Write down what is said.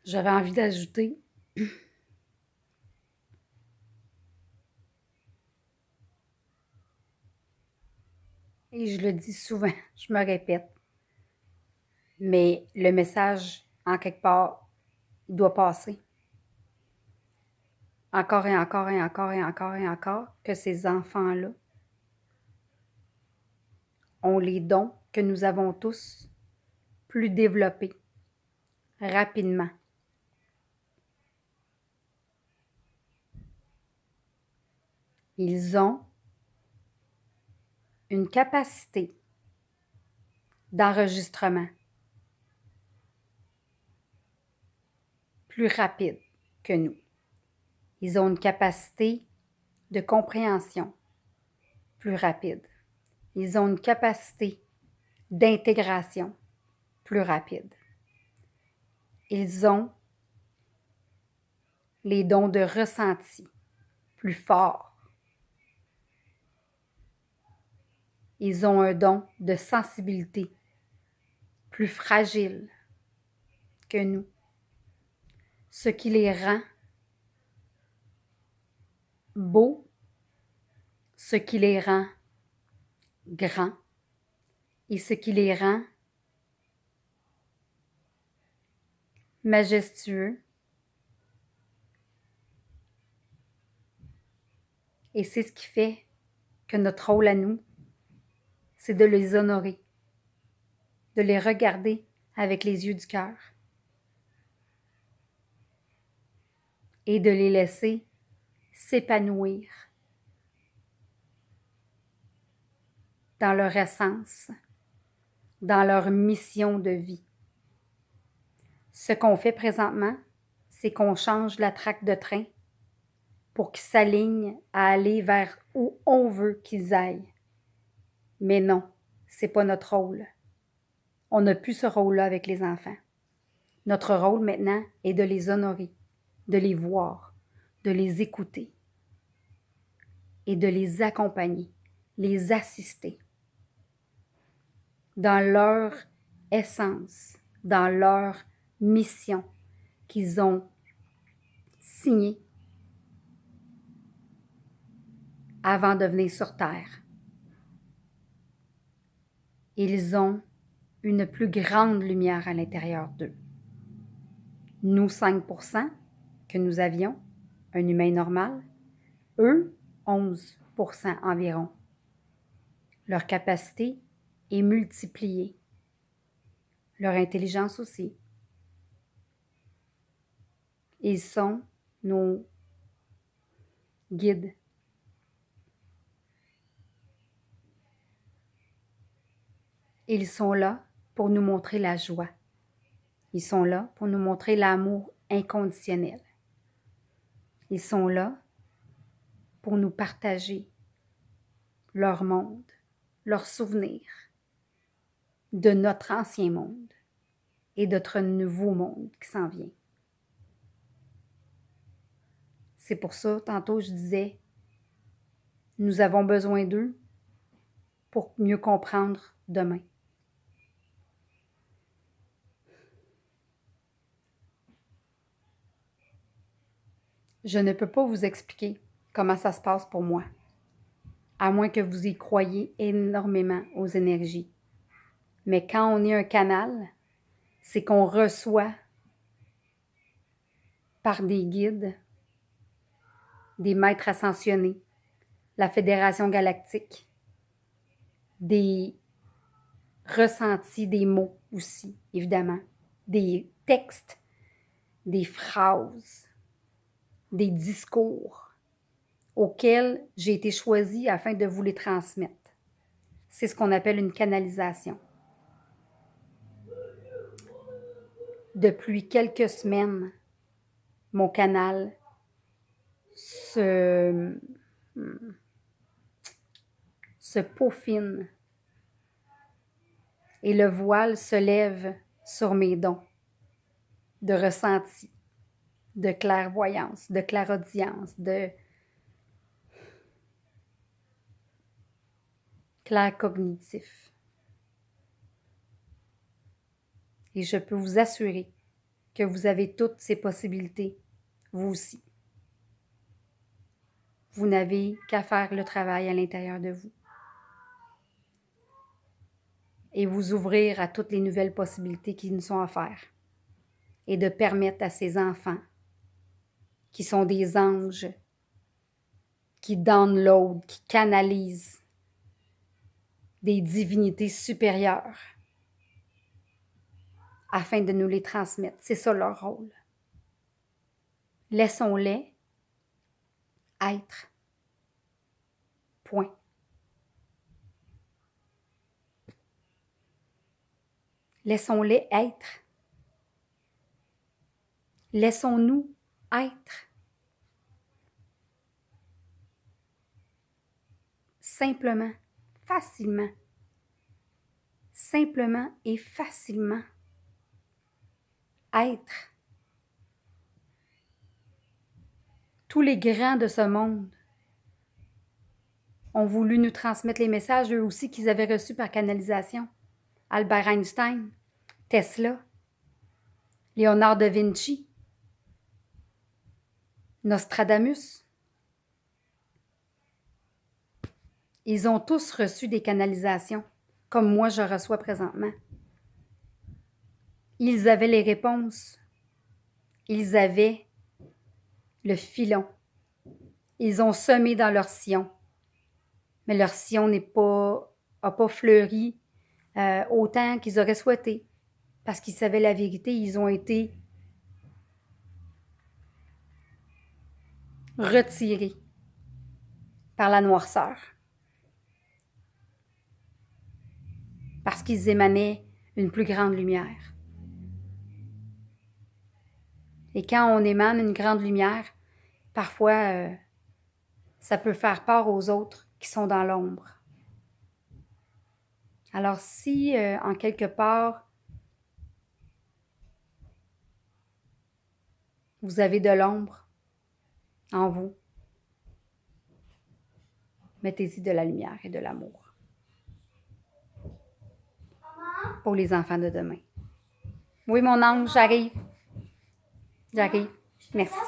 J'avais envie d'ajouter, et je le dis souvent, je me répète, mais le message, en quelque part, il doit passer. Encore et encore et encore et encore et encore, que ces enfants-là ont les dons que nous avons tous plus développés rapidement. Ils ont une capacité d'enregistrement plus rapide que nous. Ils ont une capacité de compréhension plus rapide. Ils ont une capacité d'intégration plus rapide. Ils ont les dons de ressenti plus forts. Ils ont un don de sensibilité plus fragile que nous, ce qui les rend beaux, ce qui les rend grands et ce qui les rend majestueux. Et c'est ce qui fait que notre rôle à nous, c'est de les honorer, de les regarder avec les yeux du cœur et de les laisser s'épanouir dans leur essence, dans leur mission de vie. Ce qu'on fait présentement, c'est qu'on change la traque de train pour qu'ils s'alignent à aller vers où on veut qu'ils aillent. Mais non, c'est pas notre rôle. On n'a plus ce rôle-là avec les enfants. Notre rôle maintenant est de les honorer, de les voir, de les écouter et de les accompagner, les assister dans leur essence, dans leur mission qu'ils ont signée avant de venir sur Terre. Ils ont une plus grande lumière à l'intérieur d'eux. Nous, 5% que nous avions, un humain normal, eux, 11% environ. Leur capacité est multipliée. Leur intelligence aussi. Ils sont nos guides. Ils sont là pour nous montrer la joie. Ils sont là pour nous montrer l'amour inconditionnel. Ils sont là pour nous partager leur monde, leurs souvenirs de notre ancien monde et de notre nouveau monde qui s'en vient. C'est pour ça, tantôt, je disais, nous avons besoin d'eux pour mieux comprendre demain. Je ne peux pas vous expliquer comment ça se passe pour moi, à moins que vous y croyiez énormément aux énergies. Mais quand on est un canal, c'est qu'on reçoit par des guides, des maîtres ascensionnés, la Fédération galactique, des ressentis, des mots aussi, évidemment, des textes, des phrases, des discours auxquels j'ai été choisie afin de vous les transmettre. C'est ce qu'on appelle une canalisation. Depuis quelques semaines, mon canal se peaufine et le voile se lève sur mes dons de ressenti, de clairvoyance, de clairaudience, de claircognitif. Et je peux vous assurer que vous avez toutes ces possibilités, vous aussi. Vous n'avez qu'à faire le travail à l'intérieur de vous et vous ouvrir à toutes les nouvelles possibilités qui nous sont offertes et de permettre à ces enfants qui sont des anges, qui download, qui canalisent des divinités supérieures afin de nous les transmettre. C'est ça leur rôle. Laissons-les être. Point. Laissons-les être. Laissons-nous être. Simplement, facilement. Simplement et facilement. Être. Tous les grands de ce monde ont voulu nous transmettre les messages, eux aussi, qu'ils avaient reçus par canalisation. Albert Einstein, Tesla, Léonard de Vinci, Nostradamus. Ils ont tous reçu des canalisations, comme moi je reçois présentement. Ils avaient les réponses. Ils avaient le filon. Ils ont semé dans leur sillon. Mais leur sillon n'a pas fleuri autant qu'ils auraient souhaité. Parce qu'ils savaient la vérité, ils ont été retirés par la noirceur. Parce qu'ils émanaient une plus grande lumière. Et quand on émane une grande lumière, parfois, ça peut faire peur aux autres qui sont dans l'ombre. Alors si, en quelque part, vous avez de l'ombre en vous, mettez-y de la lumière et de l'amour. Pour les enfants de demain. Oui, mon ange, j'arrive. J'arrive. Merci.